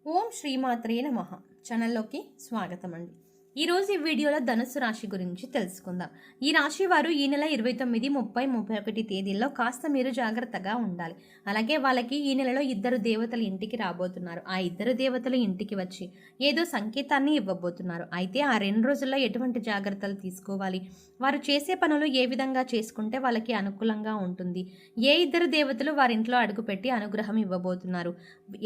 ఓం శ్రీమాత్రే నమః ఛానల్లోకి స్వాగతం అండి. ఈరోజు ఈ వీడియోలో ధనుస్సు రాశి గురించి తెలుసుకుందాం. ఈ రాశి వారు ఈ నెల 29, 30, 31 తేదీల్లో కాస్త మీరు జాగ్రత్తగా ఉండాలి. అలాగే వాళ్ళకి ఈ నెలలో ఇద్దరు దేవతలు ఇంటికి రాబోతున్నారు. ఆ ఇద్దరు దేవతలు ఇంటికి వచ్చి ఏదో సంకేతాన్ని ఇవ్వబోతున్నారు. అయితే ఆ 2 రోజుల్లో ఎటువంటి జాగ్రత్తలు తీసుకోవాలి, వారు చేసే పనులు ఏ విధంగా చేసుకుంటే వాళ్ళకి అనుకూలంగా ఉంటుంది, ఏ ఇద్దరు దేవతలు వారింట్లో అడుగుపెట్టి అనుగ్రహం ఇవ్వబోతున్నారు,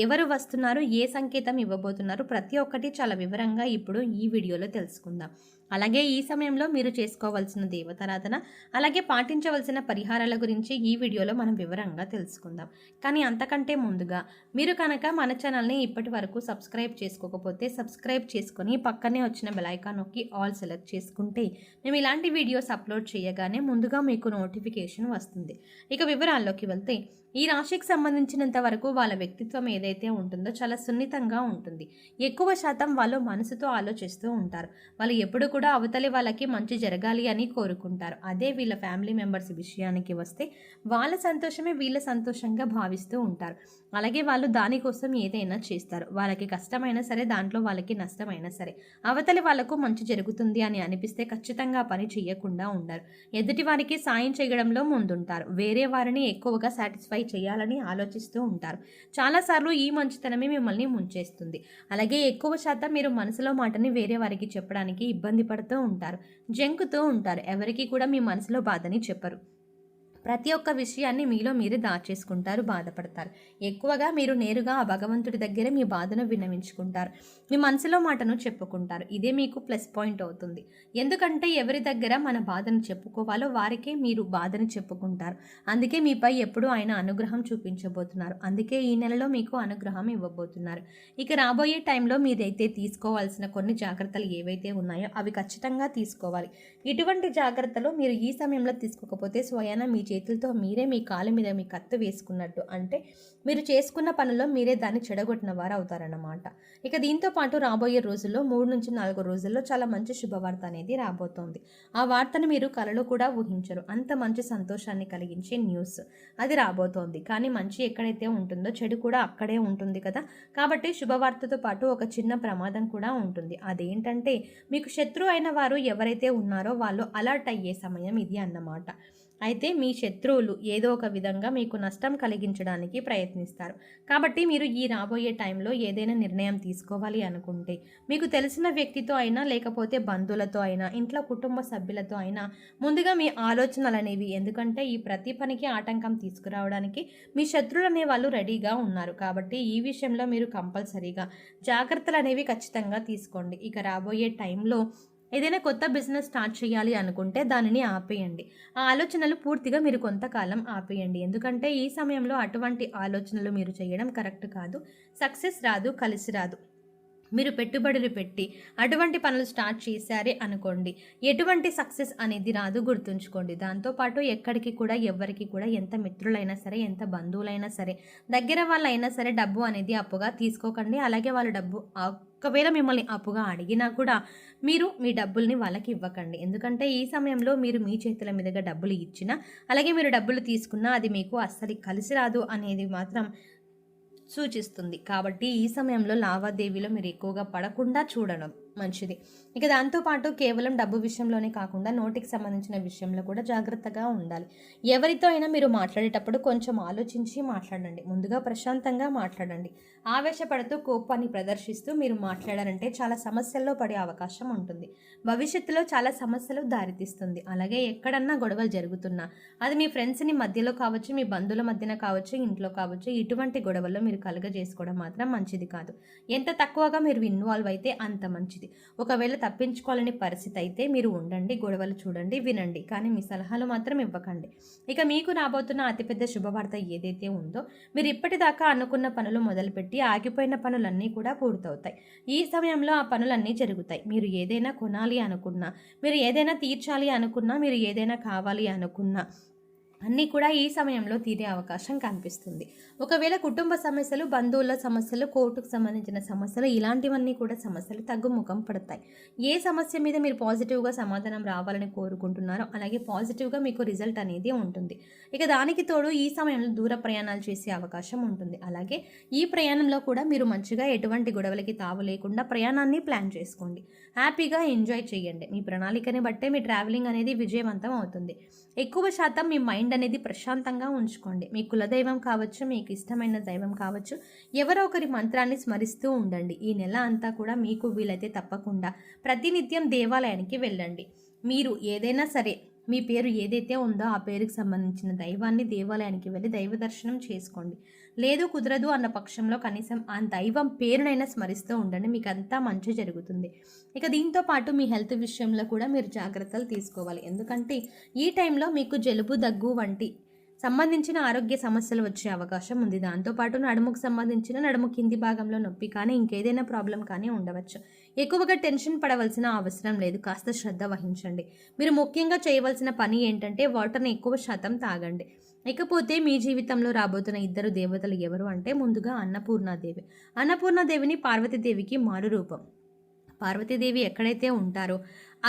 ఎవరు వస్తున్నారు, ఏ సంకేతం ఇవ్వబోతున్నారు, ప్రతి ఒక్కటి చాలా వివరంగా ఇప్పుడు ఈ వీడియోలో తెలుసుకుందాం. అలాగే ఈ సమయంలో మీరు చేసుకోవాల్సిన దేవతారాధన, అలాగే పాటించవలసిన పరిహారాల గురించి ఈ వీడియోలో మనం వివరంగా తెలుసుకుందాం. కానీ అంతకంటే ముందుగా మీరు కనుక మన ఛానల్ని ఇప్పటి వరకు సబ్స్క్రైబ్ చేసుకోకపోతే సబ్స్క్రైబ్ చేసుకొని పక్కనే వచ్చిన బెల్ ఐకాన్ నొక్కి ఆల్ సెలెక్ట్ చేసుకుంటే మేము ఇలాంటి వీడియోస్ అప్లోడ్ చేయగానే ముందుగా మీకు నోటిఫికేషన్ వస్తుంది. ఇక వివరాల్లోకి వెళ్తే ఈ రాశికి సంబంధించినంత వరకు వాళ్ళ వ్యక్తిత్వం ఏదైతే ఉంటుందో చాలా సున్నితంగా ఉంటుంది. ఎక్కువ శాతం వాళ్ళు మనసుతో ఆలోచిస్తూ ఉంటారు. వాళ్ళు ఎప్పుడు కూడా అవతలి వాళ్ళకి మంచి జరగాలి అని కోరుకుంటారు. అదే వీళ్ళ ఫ్యామిలీ మెంబర్స్ విషయానికి వస్తే వాళ్ళ సంతోషమే వీళ్ళ సంతోషంగా భావిస్తూ ఉంటారు. అలాగే వాళ్ళు దానికోసం ఏదైనా చేస్తారు. వాళ్ళకి కష్టమైనా సరే, దాంట్లో వాళ్ళకి నష్టమైనా సరే, అవతలి వాళ్ళకు మంచి జరుగుతుంది అని అనిపిస్తే ఖచ్చితంగా పని చేయకుండా ఉండరు. ఎదుటి వారికి సాయం చేయడంలో ముందుంటారు. వేరే వారిని ఎక్కువగా సాటిస్ఫై చేయాలని ఆలోచిస్తూ ఉంటారు. చాలాసార్లు ఈ మంచితనమే మిమ్మల్ని ముంచేస్తుంది. అలాగే ఎక్కువ శాతం మీరు మనసులో మాటని వేరే వారికి చెప్పడానికి ఇబ్బంది పడుతూ ఉంటారు, జంకుతూ ఉంటారు. ఎవరికి కూడా మీ మనసులో బాధని చెప్పరు. ప్రతి ఒక్క విషయాన్ని మీలో మీరే దాచేసుకుంటారు, బాధపడతారు. ఎక్కువగా మీరు నేరుగా ఆ భగవంతుడి దగ్గరే మీ బాధను విన్నవించుకుంటారు, మీ మనసులో మాటను చెప్పుకుంటారు. ఇదే మీకు ప్లస్ పాయింట్ అవుతుంది. ఎందుకంటే ఎవరి దగ్గర మన బాధను చెప్పుకోవాలో వారికే మీరు బాధను చెప్పుకుంటారు. అందుకే మీపై ఎప్పుడూ ఆయన అనుగ్రహం చూపించబోతున్నారు. అందుకే ఈ నెలలో మీకు అనుగ్రహం ఇవ్వబోతున్నారు. ఇక రాబోయే టైంలో మీరైతే తీసుకోవాల్సిన కొన్ని జాగ్రత్తలు ఏవైతే ఉన్నాయో అవి ఖచ్చితంగా తీసుకోవాలి. ఇటువంటి జాగ్రత్తలు మీరు ఈ సమయంలో తీసుకోకపోతే స్వయాన మీ చేతులతో మీరే మీ కాళ్ళ మీద మీ కత్తి వేసుకున్నట్టు, అంటే మీరు చేసుకున్న పనుల్లో మీరే దాన్ని చెడగొట్టిన వారు అవుతారన్నమాట. ఇక దీంతో పాటు రాబోయే రోజుల్లో 3 నుంచి 4 రోజుల్లో చాలా మంచి శుభవార్త అనేది రాబోతోంది. ఆ వార్తను మీరు కలలో కూడా ఊహించరు. అంత మంచి సంతోషాన్ని కలిగించే న్యూస్ అది రాబోతోంది. కానీ మంచి ఎక్కడైతే ఉంటుందో చెడు కూడా అక్కడే ఉంటుంది కదా. కాబట్టి శుభవార్తతో పాటు ఒక చిన్న ప్రమాదం కూడా ఉంటుంది. అదేంటంటే మీకు శత్రువు అయిన వారు ఎవరైతే ఉన్నారో వాళ్ళు అలర్ట్ అయ్యే సమయం ఇది అన్నమాట. అయితే మీ శత్రువులు ఏదో ఒక విధంగా మీకు నష్టం కలిగించడానికి ప్రయత్నిస్తారు. కాబట్టి మీరు ఈ రాబోయే టైంలో ఏదైనా నిర్ణయం తీసుకోవాలి అనుకుంటే మీకు తెలిసిన వ్యక్తితో అయినా, లేకపోతే బంధువులతో అయినా, ఇంట్లో కుటుంబ సభ్యులతో అయినా ముందుగా మీ ఆలోచనలు అనేవి, ఎందుకంటే ఈ ప్రతి పనికి ఆటంకం తీసుకురావడానికి మీ శత్రువులు అనే వాళ్ళు రెడీగా ఉన్నారు. కాబట్టి ఈ విషయంలో మీరు కంపల్సరీగా జాగ్రత్తలు అనేవి ఖచ్చితంగా తీసుకోండి. ఇక రాబోయే టైంలో ఏదైనా కొత్త బిజినెస్ స్టార్ట్ చేయాలి అనుకుంటే దానిని ఆపేయండి. ఆ ఆలోచనలు పూర్తిగా మీరు కొంతకాలం ఆపేయండి. ఎందుకంటే ఈ సమయంలో అటువంటి ఆలోచనలు మీరు చేయడం కరెక్ట్ కాదు. సక్సెస్ రాదు, కలిసి రాదు. మీరు పెట్టుబడులు పెట్టి అటువంటి పనులు స్టార్ట్ చేశారే అనుకోండి, ఎటువంటి సక్సెస్ అనేది రాదు, గుర్తుంచుకోండి. దాంతోపాటు ఎక్కడికి కూడా ఎవరికి కూడా ఎంత మిత్రులైనా సరే, ఎంత బంధువులైనా సరే, దగ్గర వాళ్ళైనా సరే డబ్బు అనేది అప్పుగా తీసుకోకండి. అలాగే వాళ్ళ డబ్బు ఒకవేళ మిమ్మల్ని అప్పుగా అడిగినా కూడా మీరు మీ డబ్బుల్ని వాళ్ళకి ఇవ్వకండి. ఎందుకంటే ఈ సమయంలో మీరు మీ చేతుల మీదుగా డబ్బులు ఇచ్చినా, అలాగే మీరు డబ్బులు తీసుకున్నా అది మీకు అస్సలు కలిసి రాదు అనేది మాత్రం సూచిస్తుంది. కాబట్టి ఈ సమయంలో లావాదేవీలో మీరు ఎక్కువగా పడకుండా చూడడం మంచిది. ఇక దాంతోపాటు కేవలం డబ్బు విషయంలోనే కాకుండా నోటికి సంబంధించిన విషయంలో కూడా జాగ్రత్తగా ఉండాలి. ఎవరితో అయినా మీరు మాట్లాడేటప్పుడు కొంచెం ఆలోచించి మాట్లాడండి. ముందుగా ప్రశాంతంగా మాట్లాడండి. ఆవేశపడుతూ కోపాన్ని ప్రదర్శిస్తూ మీరు మాట్లాడారంటే చాలా సమస్యల్లో పడే అవకాశం ఉంటుంది. భవిష్యత్తులో చాలా సమస్యలు దారితీస్తుంది. అలాగే ఎక్కడన్నా గొడవలు జరుగుతున్నా అది మీ ఫ్రెండ్స్ని మధ్యలో కావచ్చు, మీ బంధువుల మధ్యన కావచ్చు, ఇంట్లో కావచ్చు, ఇటువంటి గొడవల్లో మీరు కలుగజేసుకోవడం మాత్రం మంచిది కాదు. ఎంత తక్కువగా మీరు ఇన్వాల్వ్ అయితే అంత మంచిది. ఒకవేళ తప్పించుకోవాలని పరిస్థితి అయితే మీరు ఉండండి, గొడవలు చూడండి, వినండి, కానీ మీ సలహాలు మాత్రం ఇవ్వకండి. ఇక మీకు రాబోతున్న అతిపెద్ద శుభవార్త ఏదైతే ఉందో, మీరు ఇప్పటిదాకా అనుకున్న పనులు మొదలుపెట్టి ఆగిపోయిన పనులన్నీ కూడా పూర్తవుతాయి. ఈ సమయంలో ఆ పనులన్నీ జరుగుతాయి. మీరు ఏదైనా కొనాలి అనుకున్నా, మీరు ఏదైనా తీర్చాలి అనుకున్నా, మీరు ఏదైనా కావాలి అనుకున్నా, అన్నీ కూడా ఈ సమయంలో తీరే అవకాశం కనిపిస్తుంది. ఒకవేళ కుటుంబ సమస్యలు, బంధువుల సమస్యలు, కోర్టుకు సంబంధించిన సమస్యలు ఇలాంటివన్నీ కూడా సమస్యలు తగ్గుముఖం పడతాయి. ఏ సమస్య మీద మీరు పాజిటివ్గా సమాధానం రావాలని కోరుకుంటున్నారో అలాగే పాజిటివ్గా మీకు రిజల్ట్ అనేది ఉంటుంది. ఇక దానికి తోడు ఈ సమయంలో దూర ప్రయాణాలు చేసే అవకాశం ఉంటుంది. అలాగే ఈ ప్రయాణంలో కూడా మీరు మంచిగా ఎటువంటి గొడవలకి తావు లేకుండా ప్రయాణాన్ని ప్లాన్ చేసుకోండి. హ్యాపీగా ఎంజాయ్ చేయండి. మీ ప్రణాళికని బట్టే మీ ట్రావెలింగ్ అనేది విజయవంతం అవుతుంది. ఎక్కువ శాతం మీ మైండ్ అనేది ప్రశాంతంగా ఉంచుకోండి. మీ కులదైవం కావచ్చు, మీకు ఇష్టమైన దైవం కావచ్చు, ఎవరో ఒకరి మంత్రాన్ని స్మరిస్తూ ఉండండి. ఈ నెల అంతా కూడా మీకు వీలైతే తప్పకుండా ప్రతినిత్యం దేవాలయానికి వెళ్ళండి. మీరు ఏదైనా సరే మీ పేరు ఏదైతే ఉందో ఆ పేరుకి సంబంధించిన దైవాన్ని దేవాలయానికి వెళ్ళి దైవ దర్శనం చేసుకోండి. లేదు కుదరదు అన్న పక్షంలో కనీసం ఆ దైవం పేరునైనా స్మరిస్తూ ఉండండి. మీకు అంతా మంచి జరుగుతుంది. ఇక దీంతో పాటు మీ హెల్త్ విషయంలో కూడా మీరు జాగ్రత్తలు తీసుకోవాలి. ఎందుకంటే ఈ టైంలో మీకు జలుబు, దగ్గు వంటి సంబంధించిన ఆరోగ్య సమస్యలు వచ్చే అవకాశం ఉంది. దాంతోపాటు నడుముకు సంబంధించిన నడుము కింది భాగంలో నొప్పి కానీ ఇంకేదైనా ప్రాబ్లం కానీ ఉండవచ్చు. ఎక్కువగా టెన్షన్ పడవలసిన అవసరం లేదు. కాస్త శ్రద్ధ వహించండి. మీరు ముఖ్యంగా చేయవలసిన పని ఏంటంటే వాటర్ని ఎక్కువ శాతం తాగండి. ఇకపోతే మీ జీవితంలో రాబోతున్న ఇద్దరు దేవతలు ఎవరు అంటే ముందుగా అన్నపూర్ణాదేవి. అన్నపూర్ణాదేవిని పార్వతీదేవికి మారు రూపం. పార్వతీదేవి ఎక్కడైతే ఉంటారో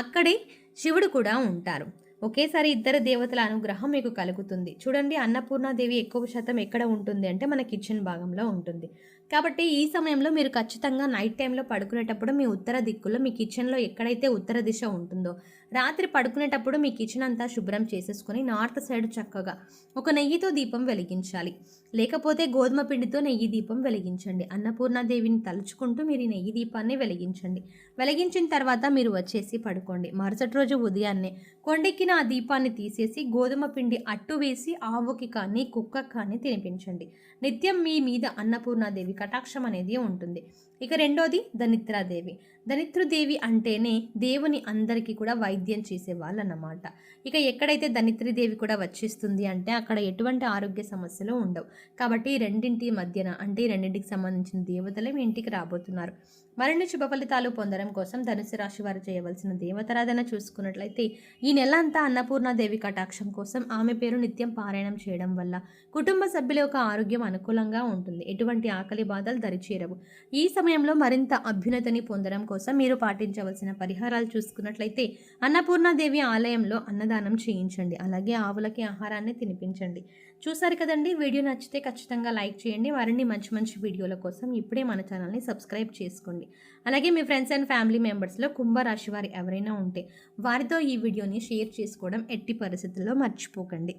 అక్కడే శివుడు కూడా ఉంటారు. ఒకేసారి ఇద్దరు దేవతల అనుగ్రహం మీకు కలుగుతుంది. చూడండి, అన్నపూర్ణాదేవి ఎక్కువ శాతం ఎక్కడ ఉంటుంది అంటే మన కిచెన్ భాగంలో ఉంటుంది. కాబట్టి ఈ సమయంలో మీరు ఖచ్చితంగా నైట్ టైంలో పడుకునేటప్పుడు మీ ఉత్తర దిక్కులో మీ కిచెన్లో ఎక్కడైతే ఉత్తర దిశ ఉంటుందో రాత్రి పడుకునేటప్పుడు మీ కిచెన్ అంతా శుభ్రం చేసేసుకొని నార్త్ సైడ్ చక్కగా ఒక నెయ్యితో దీపం వెలిగించాలి. లేకపోతే గోధుమ పిండితో నెయ్యి దీపం వెలిగించండి. అన్నపూర్ణాదేవిని తలుచుకుంటూ మీరు ఈ నెయ్యి దీపాన్ని వెలిగించండి. వెలిగించిన తర్వాత మీరు వచ్చేసి పడుకోండి. మరుసటి రోజు ఉదయాన్నే కొండెక్కిన ఆ దీపాన్ని తీసేసి గోధుమ పిండి అట్టు వేసి ఆవుకి కానీ కుక్కకి కానీ తినిపించండి. నిత్యం మీ మీద అన్నపూర్ణాదేవి కటాక్షం అనేది ఉంటుంది. ఇక రెండోది ధనిత్రాదేవి. ధనిత్రుదేవి అంటేనే దేవుని అందరికీ కూడా వైద్యం చేసేవాళ్ళు అన్నమాట. ఇక ఎక్కడైతే ధనిత్రిదేవి కూడా వచ్చేస్తుంది అంటే అక్కడ ఎటువంటి ఆరోగ్య సమస్యలు ఉండవు. కాబట్టి రెండింటి మధ్యన అంటే రెండింటికి సంబంధించిన దేవతలే మీ ఇంటికి రాబోతున్నారు. మరిన్ని శుభ ఫలితాలు పొందడం కోసం ధనుసు రాశి వారు చేయవలసిన దేవతారాధన చూసుకున్నట్లయితే ఈ నెల అంతా అన్నపూర్ణాదేవి కటాక్షం కోసం ఆమె పేరు నిత్యం పారాయణం చేయడం వల్ల కుటుంబ సభ్యుల యొక్క ఆరోగ్యం అనుకూలంగా ఉంటుంది. ఎటువంటి ఆకలి బాధలు దరిచేరవు. ఈ సమయంలో మరింత అభ్యున్నతిని పొందడం కోసం మీరు పాటించవలసిన పరిహారాలు చూసుకున్నట్లయితే అన్నపూర్ణాదేవి ఆలయంలో అన్నదానం చేయించండి. అలాగే ఆవులకి ఆహారాన్ని తినిపించండి. చూసారు కదండి, వీడియో నచ్చితే ఖచ్చితంగా లైక్ చేయండి. మరిన్ని మంచి మంచి వీడియోల కోసం ఇప్పుడే మన ఛానల్ని సబ్స్క్రైబ్ చేసుకోండి. అలాగే మీ ఫ్రెండ్స్ అండ్ ఫ్యామిలీ మెంబర్స్లో కుంభరాశి వారు ఎవరైనా ఉంటే వారితో ఈ వీడియోని షేర్ చేసుకోవడం ఎట్టి పరిస్థితుల్లో మర్చిపోకండి.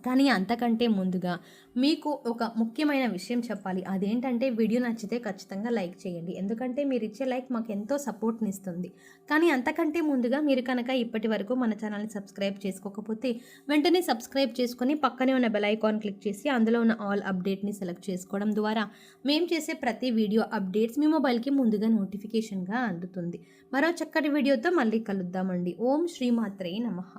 కానీ అంతకంటే ముందుగా మీకు ఒక ముఖ్యమైన విషయం చెప్పాలి. అదేంటంటే వీడియో నచ్చితే ఖచ్చితంగా లైక్ చేయండి. ఎందుకంటే మీరు ఇచ్చే లైక్ మాకు ఎంతో సపోర్ట్ని ఇస్తుంది. కానీ అంతకంటే ముందుగా మీరు కనుక ఇప్పటి వరకు మన ఛానల్ని సబ్స్క్రైబ్ చేసుకోకపోతే వెంటనే సబ్స్క్రైబ్ చేసుకొని పక్కనే ఉన్న బెల్ ఐకాన్ క్లిక్ చేసి అందులో ఉన్న ఆల్ అప్డేట్ని సెలెక్ట్ చేసుకోవడం ద్వారా మేము చేసే ప్రతి వీడియో అప్డేట్స్ మీ మొబైల్కి ముందుగా నోటిఫికేషన్గా అందుతుంది. మరో చక్కటి వీడియోతో మళ్ళీ కలుద్దామండి. ఓం శ్రీమాత్రే నమః.